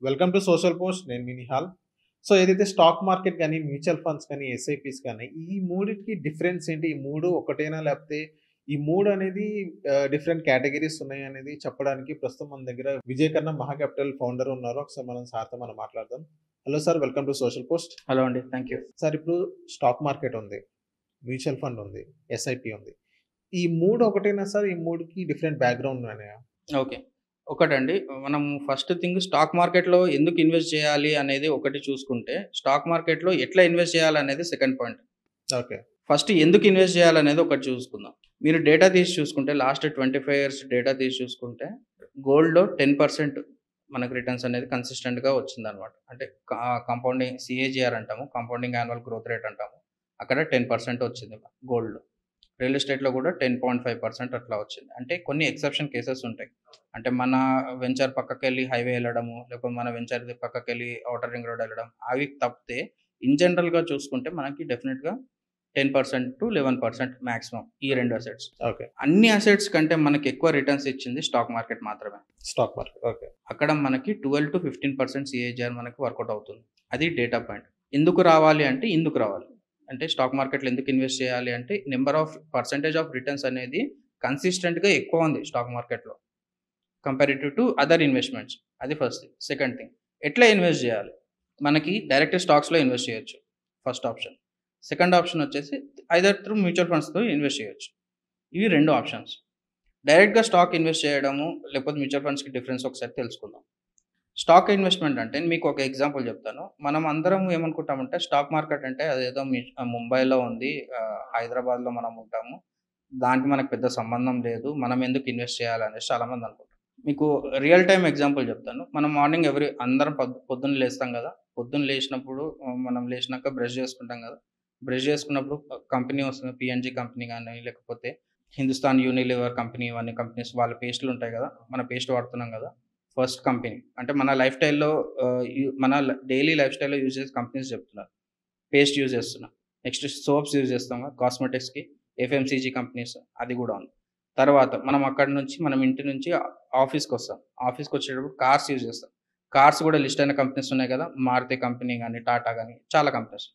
Welcome to social post. నేను మీ Nihal. So, ఏదైతే stock market గాని, మ్యూచువల్ ఫండ్స్ కానీ, ఎస్ఐపీస్ కానీ ఈ మూడిటికి డిఫరెన్స్ ఏంటి? ఈ 3 ఒకటేనా? లేకపోతే ఈ 3 అనేది డిఫరెంట్ కేటగరీస్ ఉన్నాయనేది చెప్పడానికి ప్రస్తుతం మన దగ్గర విజయ్ కన్నా మహా క్యాపిటల్ ఫౌండర్ ఉన్నారు. ఒకసారి సార్‌తో మనం మాట్లాడదాం. Hello sir, welcome to social post. Hello అండి. Thank you. సార్, ఇప్పుడు స్టాక్ మార్కెట్ ఉంది, మ్యూచువల్ ఫండ్ ఉంది, ఎస్ఐపీ ఉంది. ఈ 3 ఒకటేనా సార్? ఈ 3కి డిఫరెంట్ బ్యాక్‌గ్రౌండ్ ఉన్నాయా? ఓకే. ఒకటండి, మనం ఫస్ట్ థింగ్ స్టాక్ మార్కెట్‌లో ఎందుకు ఇన్వెస్ట్ చేయాలి అనేది ఒకటి చూసుకుంటే, స్టాక్ మార్కెట్‌లో ఎట్లా ఇన్వెస్ట్ చేయాలనేది సెకండ్ పాయింట్. ఓకే. ఫస్ట్ ఎందుకు ఇన్వెస్ట్ చేయాలనేది ఒకటి చూసుకుందాం. మీరు డేటా తీసి చూసుకుంటే లాస్ట్ 25 ఇయర్స్ డేటా తీసి చూసుకుంటే గోల్డ్‌లో 10% మనకు రిటర్న్స్ అనేది కన్సిస్టెంట్‌గా వచ్చిందనమాట. అంటే కాంపౌండింగ్ సీఏజీఆర్ అంటాము. కాంపౌండింగ్ యాన్యువల్ గ్రోత్ రేట్ అంటాము. అక్కడ 10% వచ్చింది గోల్డ్‌లో. రియల్ ఎస్టేట్‌లో కూడా 10.5% అట్లా వచ్చింది. అంటే కొన్ని ఎక్సెప్షన్ కేసెస్ ఉంటాయి. అంటే మన వెంచర్ పక్కకెళ్ళి హైవే ఎళ్ళడము, లేకపోతే మన వెంచర్‌ది పక్కకెళ్ళి ఔటర్ రింగ్ రోడ్ ఎళ్ళడం అవి తప్పితే ఇన్ జనరల్‌గా చూసుకుంటే మనకి డెఫినిట్‌గా 10% to 11% మాక్సిమం ఈ 2 అసెట్స్. ఓకే. అన్ని అసెట్స్ కంటే మనకి ఎక్కువ రిటర్న్స్ ఇచ్చింది స్టాక్ మార్కెట్ మాత్రమే. Stock market. ఓకే. అక్కడ మనకి 12-15% సీఏజీఆర్ మనకి వర్కౌట్ అవుతుంది. అది డేటా పాయింట్. ఎందుకు రావాలి అంటే ఇందుకు రావాలి. అంటే స్టాక్ మార్కెట్‌లో ఎందుకు ఇన్వెస్ట్ చేయాలి అంటే పర్సెంటేజ్ ఆఫ్ రిటర్న్స్ అనేది కన్సిస్టెంట్‌గా ఎక్కువ ఉంది స్టాక్ మార్కెట్‌లో కంపారిటివ్ టు అదర్ ఇన్వెస్ట్‌మెంట్స్. అది ఫస్ట్ థింగ్. సెకండ్ థింగ్, ఎట్లా ఇన్వెస్ట్ చేయాలి? మనకి డైరెక్ట్ స్టాక్స్‌లో ఇన్వెస్ట్ చేయొచ్చు. First option. సెకండ్ ఆప్షన్ వచ్చేసి ఐదర్ త్రూ మ్యూచువల్ ఫండ్స్‌తో ఇన్వెస్ట్ చేయొచ్చు. ఇవి 2 ఆప్షన్స్. డైరెక్ట్‌గా స్టాక్ ఇన్వెస్ట్ చేయడము లేకపోతే మ్యూచువల్ ఫండ్స్‌కి డిఫరెన్స్ ఒకసారి తెలుసుకుందాం. స్టాక్ ఇన్వెస్ట్‌మెంట్ అంటే మీకు ఒక ఎగ్జాంపుల్ చెప్తాను. మనం అందరం ఏమనుకుంటామంటే స్టాక్ మార్కెట్ అంటే అదేదో ముంబైలో ఉంది. హైదరాబాద్‌లో మనం ఉంటాము. దానికి మనకు పెద్ద సంబంధం లేదు. మనం ఎందుకు ఇన్వెస్ట్ చేయాలనేసి చాలామంది అనుకుంటారు. మీకు రియల్ టైమ్ ఎగ్జాంపుల్ చెప్తాను. మనం మార్నింగ్ అందరం పొద్దున్న లేస్తాం కదా! పొద్దున్న లేచినప్పుడు మనం లేచినాక బ్రష్ చేసుకుంటాం కదా! బ్రష్ చేసుకున్నప్పుడు కంపెనీ వస్తుంది. పిఎన్‌జీ కంపెనీ గాని లేకపోతే హిందుస్థాన్ యూనిలివర్ కంపెనీ ఇవన్నీ కంపెనీస్ వాళ్ళ పేస్టులు ఉంటాయి కదా! మన పేస్ట్ వాడుతున్నాం కదా! First company. అంటే మన లైఫ్ స్టైల్‌లో మన డైలీ లైఫ్ స్టైల్‌లో యూజ్ చేసే కంపెనీస్ చెప్తున్నారు. పేస్ట్ యూజ్ చేస్తున్నాం. నెక్స్ట్ సోప్స్ యూజ్ చేస్తాం కదా! కాస్మెటిక్స్‌కి ఎఫ్ఎంసీజీ కంపెనీస్ అది కూడా ఉంది. తర్వాత మనం అక్కడి నుంచి మనం ఇంటి నుంచి ఆఫీస్‌కొస్తాం. ఆఫీస్‌కొచ్చేటప్పుడు కార్స్ యూజ్ చేస్తాం. కార్స్ కూడా లిస్ట్ అయిన కంపెనీస్ ఉన్నాయి కదా! మారుతి కంపెనీ గాని, టాటా గాని చాలా కంపెనీస్.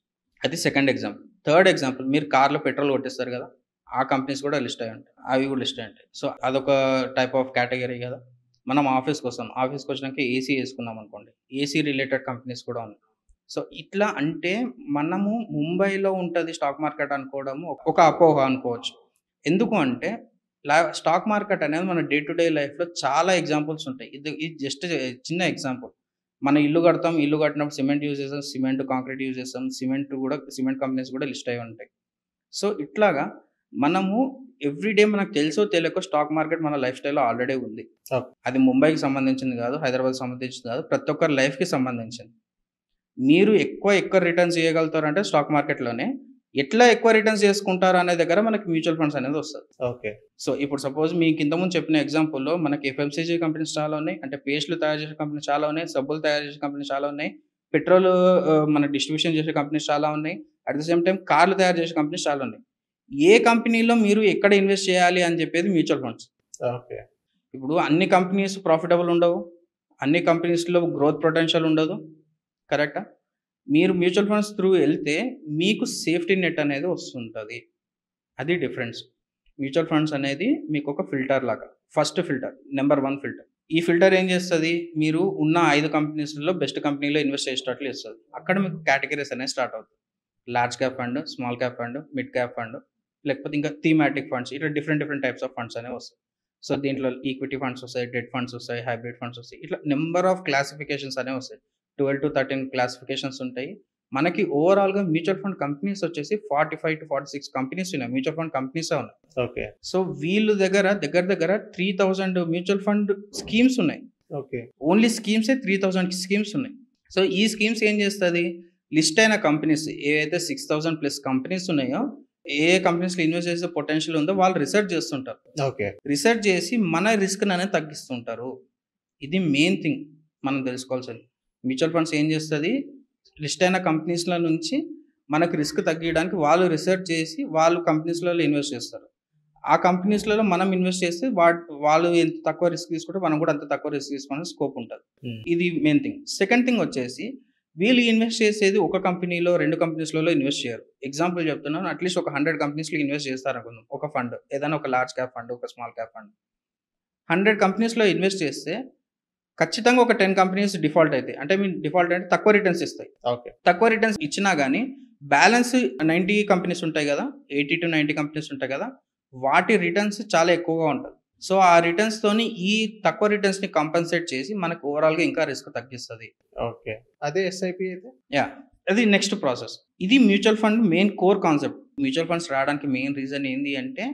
అది సెకండ్ ఎగ్జాంపుల్. థర్డ్ ఎగ్జాంపుల్, మీరు కార్‌లో పెట్రోల్ కొట్టిస్తారు కదా! ఆ కంపెనీస్ కూడా లిస్ట్ అయ్యి ఉంటాయి. అవి కూడా లిస్ట్ అయ్యి ఉంటాయి. సో, అదొక టైప్ ఆఫ్ కేటగరీ కదా! మనం ఆఫీస్‌కొస్తాం. ఆఫీస్‌కొచ్చినాక ఏసీ యేసుకున్నాం అనుకోండి. ఏసీ రిలేటెడ్ కంపెనీస్ కూడా ఉన్నాయి. సో, ఇట్లా అంటే మనము ముంబైలో ఉంటది స్టాక్ మార్కెట్ అనుకోవడము ఒక అపోహ అనుకోవచ్చు. ఎందుకు అంటే స్టాక్ మార్కెట్ అనేది మన డే టు డే లైఫ్‌లో చాలా ఎగ్జాంపుల్స్ ఉంటాయి. ఇది జస్ట్ చిన్న ఎగ్జాంపుల్. మన ఇల్లు కడతాం. ఇల్లు కట్టినప్పుడు సిమెంట్ యూజ్ చేస్తాం. సిమెంట్, కాంక్రీట్ యూజ్ చేస్తాం. సిమెంట్ కంపెనీస్ కూడా లిస్ట్ అయ్యి ఉంటాయి. సో, ఇట్లాగా మనము ఎవ్రీ డే మనకు తెలుసో తెలియకో స్టాక్ మార్కెట్ మన లైఫ్ స్టైల్‌లో ఆల్రెడీ ఉంది. ఓకే. అది ముంబైకి సంబంధించింది కాదు. హైదరాబాద్‌కి సంబంధించింది కాదు. ప్రతి ఒక్కరి లైఫ్‌కి సంబంధించింది. మీరు ఎక్కువ రిటర్న్స్ చేయగలుగుతారంటే స్టాక్ మార్కెట్‌లోనే. ఎట్లా ఎక్కువ రిటర్న్స్ చేసుకుంటారు అనే దగ్గర మనకి మ్యూచువల్ ఫండ్స్ అనేది వస్తది. ఓకే. సో, ఇప్పుడు సపోజ్ మీకు ఇంతకుముందు చెప్పిన ఎగ్జాంపుల్‌లో మనకి ఎఫ్ఎంసీజీ కంపెనీస్ చాలా ఉన్నాయి. అంటే పేస్టులు తయారు చేసే కంపెనీస్ చాలా ఉన్నాయి. సబ్బులు తయారు చేసే కంపెనీస్ చాలా ఉన్నాయి. పెట్రోల్ మన డిస్ట్రిబ్యూషన్ చేసే కంపెనీస్ చాలా ఉన్నాయి. అట్ ది సేమ్ టైమ్ కార్లు తయారు చేసే కంపెనీస్ చాలా ఉన్నాయి. ఏ కంపెనీలో మీరు ఎక్కడ ఇన్వెస్ట్ చేయాలి అని చెప్పేది మ్యూచువల్ ఫండ్స్. ఓకే. ఇప్పుడు అన్ని కంపెనీస్ ప్రాఫిటబుల్ ఉండవు. అన్ని కంపెనీస్‌లో గ్రోత్ పొటెన్షియల్ ఉండదు. కరెక్టా? మీరు మ్యూచువల్ ఫండ్స్ త్రూ ఎళ్తే మీకు సేఫ్టీ నెట్ అనేది వస్తుంటది. అది డిఫరెన్స్. మ్యూచువల్ ఫండ్స్ అనేది మీకొక ఫిల్టర్ లాగా. First filter. Number 1 filter. ఈ ఫిల్టర్ ఏం చేస్తది? మీరు ఉన్న 5 కంపెనీస్‌లో బెస్ట్ కంపెనీలో ఇన్వెస్ట్ చేసేటట్లు చేస్తది. అక్కడ మీకు కేటగరీస్ అనేవి స్టార్ట్ అవుతాయి. Large cap fund, small cap fund, mid cap fund, లేకపోతే ఇంకా థీమాటిక్ ఫండ్స్ ఇట్లా డిఫరెంట్ టైప్స్ ఆఫ్ ఫండ్స్ అనేవి వస్తాయి. సో, దీంట్లో ఈక్విటీ ఫండ్స్ వస్తాయి, డెట్ ఫండ్స్ వస్తాయి, హైబ్రిడ్ ఫండ్స్ వస్తాయి. ఇట్లా నంబర్ ఆఫ్ క్లాసిఫికేషన్స్ అనేవి వస్తాయి. 12-13 క్లాసిఫికేషన్స్ ఉంటాయి. మనకి ఓవరాల్‌గా మ్యూచువల్ ఫండ్ కంపెనీస్ వచ్చేసి 45-46 కంపెనీస్ ఉన్నాయి. మ్యూచువల్ ఫండ్ కంపెనీసే ఉన్నాయి. ఓకే. సో, వీళ్ళు దగ్గర 3000 మ్యూచువల్ ఫండ్ స్కీమ్స్ ఉన్నాయి. ఓకే. ఓన్లీ స్కీమ్సే 3000 స్కీమ్స్ ఉన్నాయి. సో, ఈ స్కీమ్స్ ఏం చేస్తది? లిస్ట్ అయిన కంపెనీస్ ఏవైతే 6000+ కంపెనీస్ ఉన్నాయో, ఏ కంపెనీస్‌లో ఇన్వెస్ట్ చేసే పొటెన్షియల్ ఉందో వాళ్ళు రిసర్చ్ చేస్తుంటారు. ఓకే. రిసర్చ్ చేసి మన రిస్క్‌ననేది తగ్గిస్తుంటారు. ఇది మెయిన్ థింగ్ మనం తెలుసుకోవాల్సింది. మ్యూచువల్ ఫండ్స్ ఏం చేస్తది? లిస్ట్ అయిన కంపెనీస్‌ల నుంచి మనకు రిస్క్ తగ్గియడానికి వాళ్ళు రిసర్చ్ చేసి వాళ్ళు కంపెనీస్‌లలో ఇన్వెస్ట్ చేస్తారు. ఆ ఆ కంపెనీస్‌లలో మనం ఇన్వెస్ట్ చేస్తే వాళ్ళు ఎంత తక్కువ రిస్క్ తీసుకుంటే మనం కూడా అంత తక్కువ రిస్క్ తీసుకునే స్కోప్ ఉంటది. ఇది మెయిన్ థింగ్. సెకండ్ థింగ్ వచ్చేసి వీళ్ళు ఇన్వెస్ట్ చేసేది ఒక కంపెనీలో, 2 కంపెనీస్‌లలో ఇన్వెస్ట్ చేయరు. ఎగ్జాంపుల్ చెప్తున్నాను. అట్‌లీస్ట్ ఒక 100 కంపెనీస్‌లో ఇన్వెస్ట్ చేస్తారనుకుందాం. ఒక ఫండ్. ఏదైనా ఒక లార్జ్ క్యాప్ ఫండ్, ఒక స్మాల్ క్యాప్ ఫండ్. 100 కంపెనీస్‌లో ఇన్వెస్ట్ చేస్తే ఖచ్చితంగా ఒక 10 కంపెనీస్ డిఫాల్ట్ అయితాయి. అంటే డిఫాల్ట్ అంటే తక్కువ రిటర్న్స్ ఇస్తాయి. ఓకే. తక్కువ రిటర్న్స్ ఇచ్చినా గానీ బ్యాలెన్స్ 90 కంపెనీస్ ఉంటాయి గదా! 80-90 కంపెనీస్ ఉంటాయి గదా! వాటి రిటర్న్స్ చాలా ఎక్కువగా ఉంటది. సో, ఆ రిటర్న్స్‌తోని ఈ తక్కువ రిటర్న్స్‌ని కంపెన్సేట్ చేసి మనకు ఓవరాల్‌గా ఇంకా రిస్క్ తగ్గిస్తది. ఓకే. అదే ఎస్ఐపి అయితే? యాహ్! అది నెక్స్ట్ ప్రాసెస్. ఇది mutual fund main core concept. Mutual funds రావడానికి మెయిన్ రీజన్ ఏంది అంటే,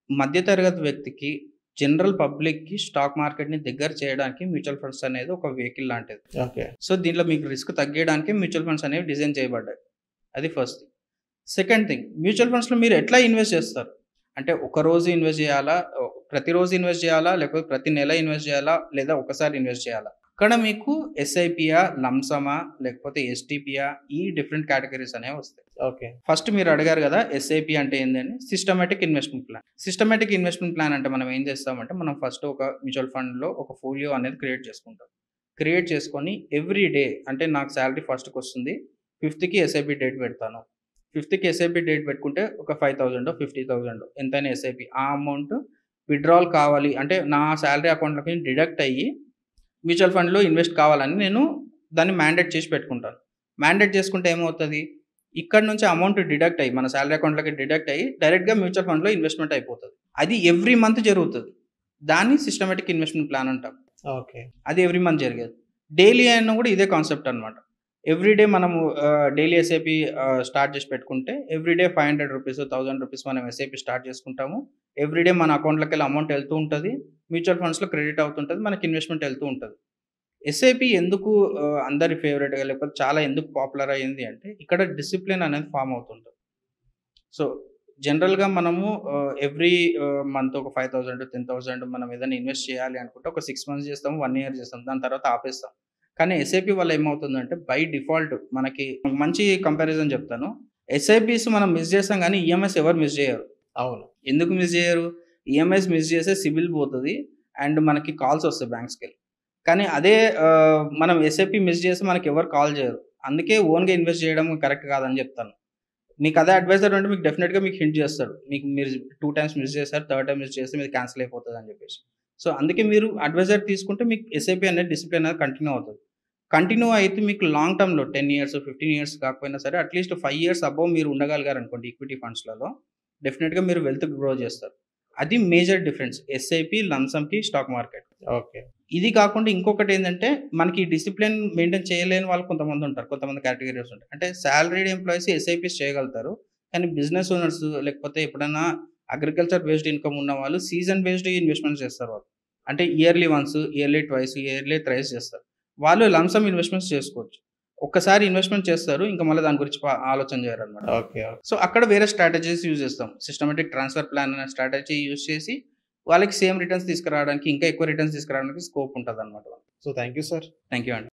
మధ్య తరగతి వ్యక్తికి, జనరల్ పబ్లిక్‌కి స్టాక్ మార్కెట్‌ని దగ్గర చేయడానికి మ్యూచువల్ ఫండ్స్ అనేది ఒక వెహికల్ లాంటిది. ఓకే. సో, దీంట్లో మీకు రిస్క్ తగ్గియడానికే మ్యూచువల్ ఫండ్స్ అనేవి డిజైన్ చేయబడ్డాయి. అది first thing. Second thing, mutual ఫండ్స్‌లో మీరు ఎట్లా ఇన్వెస్ట్ చేస్తారు? అంటే ఒకరోజు ఇన్వెస్ట్ చేయాలా? ప్రతిరోజు ఇన్వెస్ట్ చేయాలా? లేకపోతే ప్రతి నెల ఇన్వెస్ట్ చేయాలా? లేదా ఒకసారి ఇన్వెస్ట్ చేయాలా? అక్కడ మీకు ఎస్ఐపియా, లంసమా, లేకపోతే ఎస్టీపీయా, ఈ డిఫరెంట్ కేటగరీస్ అనేవి వస్తాయి. ఓకే. ఫస్ట్ మీరు అడిగారు గదా! ఎస్ఐపి అంటే ఏందని? Systematic investment plan. Systematic investment plan అంటే మనం ఏం చేస్తామంటే, మనం ఫస్ట్ ఒక మ్యూచువల్ ఫండ్‌లో ఒక ఫోలియో అనేది క్రియేట్ చేసుకుంటాం. క్రియేట్ చేసుకొని ఎవ్రీ డే అంటే నాకు సాలరీ ఫస్ట్‌కొస్తుంది. 5థ్‌కి ఎస్ఐపి డేట్ పెడతాను. 5థ్‌కి ఎస్ఐపి డేట్ పెట్టుకుంటే ఒక 5,000 50,000 ఎంతైనా ఎస్ఐపి ఆ అమౌంట్ విత్‌డ్రాల్ కావాలి అంటే నా సాలరీ అకౌంట్‌లోకి డిడక్ట్ అయ్యి మ్యూచువల్ ఫండ్‌లో ఇన్వెస్ట్ కావాలని నేను దాన్ని మ్యాండేట్ చేసి పెట్టుకుంటాను. మ్యాండేట్ చేసుకుంటే ఏమవుతది? ఇక్కడ నుంచి అమౌంట్ డిడక్ట్ అయ్యి మన సాలరీ అకౌంట్‌లోకి డిడక్ట్ అయ్యి డైరెక్ట్‌గా మ్యూచువల్ ఫండ్‌లో ఇన్వెస్ట్‌మెంట్ అయిపోతది. అది ఎవ్రీ మంత్ జరుగుతది. దాన్ని సిస్టమాటిక్ ఇన్వెస్ట్‌మెంట్ ప్లాన్ అంటాం. ఓకే. అది ఎవ్రీ మంత్ జరిగేది. డైలీ అయినా కూడా ఇదే కాన్సెప్ట్ అన్నమాట. ఎవ్రీ డే మనము డైలీ ఎస్ఐపి స్టార్ట్ చేసి పెట్టుకుంటే ఎవ్రీ డే ₹500 ₹1,000 మనం ఎస్ఐపి స్టార్ట్ చేసుకుంటాము. ఎవ్రీ డే మన అకౌంట్‌లోకెళ్ళి అమౌంట్ ఎళ్తూ ఉంటది. మ్యూచువల్ ఫండ్స్‌లో క్రెడిట్ అవుతుంటది. మనకి ఇన్వెస్ట్‌మెంట్ ఎళ్తూ ఉంటది. ఎస్ఐపి ఎందుకు అందరి ఫేవరెట్‌గా లేకపోతే చాలా ఎందుకు పాపులర్ అయింది అంటే ఇక్కడ డిసిప్లిన్ అనేది ఫార్మ్ అవుతుంటది. సో, జనరల్‌గా మనము ఎవ్రీ మంత్ ఒక 5,000, 10,000 మనం ఏదైనా ఇన్వెస్ట్ చేయాలి అనుకుంటే ఒక 6 మంత్స్ చేస్తాము, 1 ఇయర్ చేస్తాం. దాని తర్వాత ఆపేస్తాం. కానీ ఎస్ఐపి వల్ల ఏమవుతుందంటే బై డిఫాల్ట్ మనకి మంచి కంపారిజన్ చెప్తాను. ఎస్ఐపిస్ మనం మిస్ చేస్తాం గానీ ఈఎంఐస్ ఎవరు మిస్ చేయరు. అవును. ఎందుకు మిస్ చేయరు? ఈఎంఐస్ మిస్ చేస్తే సిబిల్ పోతది. అండ్ మనకి కాల్స్ వస్తాయి బ్యాంక్స్‌కెళ్ళి. కానీ అదే మనం ఎస్ఐపి మిస్ చేస్తే మనకెవరు కాల్ చేయరు. అందుకే ఓన్‌గా ఇన్వెస్ట్ చేయడం కరెక్ట్ కాదని చెప్తాను. మీకు అదే అడ్వైజర్ ఉంటే మీకు డెఫినిట్‌గా మీకు హింట్ చేస్తాడు. మీరు 2 టైమ్స్ మిస్ చేశారు. థర్డ్ టైమ్ మిస్ చేస్తే మీది క్యాన్సిల్ అయిపోతదని చెప్పేసి. సో, అందుకే మీరు అడ్వైజర్ తీసుకుంటే మీకు ఎస్ఐపి అనేది డిసిప్లిన్ అనేది కంటిన్యూ అవుతది. కంటిన్యూ అయితే మీకు లాంగ్ టర్మ్‌లో 10 ఇయర్స్, 15 ఇయర్స్ కాకపోయినా సరే అట్‌లీస్ట్ 5 ఇయర్స్ అబోవ్ మీరు ఉండగలిగారనుకోండి ఈక్విటీ ఫండ్స్‌లలో డెఫినిట్‌గా మీరు వెల్త్ గ్రో చేస్తారు. అది మేజర్ డిఫరెన్స్ ఎస్ఐపి, లంసమ్‌కి, స్టాక్ మార్కెట్. ఓకే. ఇది కాకుండా ఇంకొకటేందంటే, మనకి డిసిప్లిన్ మెయింటైన్ చేయలేని వాళ్ళు కొంతమందుంటారు. కొంతమంది కేటగరీస్ ఉంటాయి. అంటే సాలరీడ్ ఎంప్లాయీస్ ఎస్ఐపీస్ చేయగలుగుతారు. కానీ బిజినెస్ ఓనర్స్ లేకపోతే ఎప్పుడైనా అగ్రికల్చర్ బేస్డ్ ఇన్‌కమ్ ఉన్నవాళ్ళు సీజన్ బేస్డ్ ఇన్వెస్ట్‌మెంట్స్ చేస్తారు వాళ్ళు. అంటే yearly once, yearly twice, yearly thrice చేస్తారు. వాళ్ళు లంప్ సమ్ ఇన్వెస్ట్‌మెంట్స్ చేసుకోవచ్చు. ఒక్కసారి ఇన్వెస్ట్‌మెంట్ చేస్తారు. ఇంకా మళ్ళీ దాని గురించి ఆలోచన చేయరనమాట. ఓకే. సో, అక్కడ వేరే స్ట్రాటజీస్ యూజ్ చేస్తాం. సిస్టమాటిక్ ట్రాన్స్‌ఫర్ ప్లాన్ అనే స్ట్రాటజీ యూజ్ చేసి వాళ్ళకి సేమ్ రిటర్న్స్ తీసుకురావడానికి, ఇంకా ఎక్కువ రిటర్న్స్ తీసుకురావడానికి స్కోప్ ఉంటదనమాట. So, thank you sir. Thank you అండి.